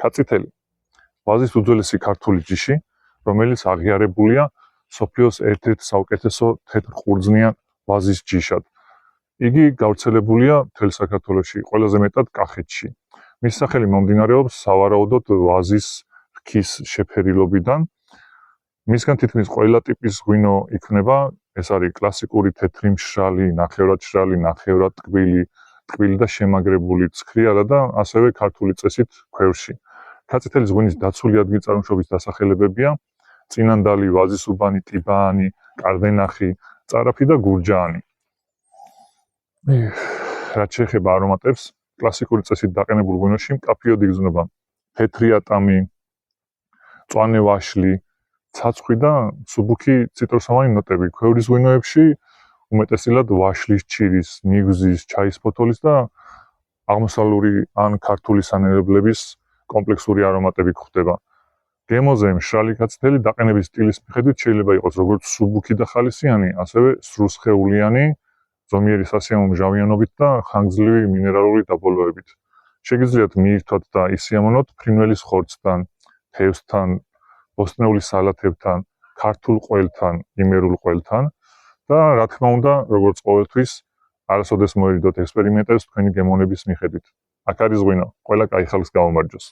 კაწითელი ვაზის უძველესი ქართული ჯიში, რომელიც აღიარებულია მსოფლიოს ერთ-ერთ საუკეთესო თეთრ ყურძნიან ვაზის ჯიშად. იგი გავრცელებულია მთელ საქართველოში, ყველაზე მეტად კახეთში. მის სახელი მომდინარეობს სავარაუდოდ ვაზის რქის შეფერილობიდან. მისგან თითქმის ყველა ტიპის ღვინო იქმნება, ეს არის კლასიკური თეთრი მშრალი, ნახევრად მშრალი, ნახევრად ტკბილი და შემაგრებული ცქრიალა და ასევე ქართული წესით ქვევრში. კაწითელის ღვინის დაცული ადგილწარმოშობის დასახელებებია წინანდალი, ვაზისუბანი, ტიბაანი, კარდენახი, წარაფი და გურჯაანი. რაც შეეხება არომატებს, კლასიკური წესით დაყენებულ ღვინოში მკაფიოდ იგრძნობა თეთრი ატამი, მწვანე ვაშლი, ცაცხვი და მსუბუქი ციტრუსოვანი ნოტები. ქვევრის ღვინოებში უმეტესად ვაშლის ჩირის, ნიგვზის, ჩაის ფოთოლის და აღმოსავლური ან ქართული სანენებლების კომპლექსური არომატები გვხვდება. გემოზე მშრალი კაწითელი დაყენების სტილის მიხედვით შეიძლება იყოს როგორც მსუბუქი და ხალისიანი, ასევე სრუსხეულიანი, ზომიერი სასიამოვნო და ხანგრძლივი მინერალური დაბოლოებით. შეგიძლიათ მიირთვათ და ისიამოვნოთ ფრინველის ხორცთან, თევზთან, ბოსტნეული სალათებთან, ქართულ ყველთან, იმერულ ყველთან და რა თქმა უნდა, როგორც ყოველთვის, არასოდეს მოერიდოთ ექსპერიმენტებს თქვენი გემოვნების მიხედვით. აქ არის ღვინო, ყველა კაი ხალხს გაუმარჯოს.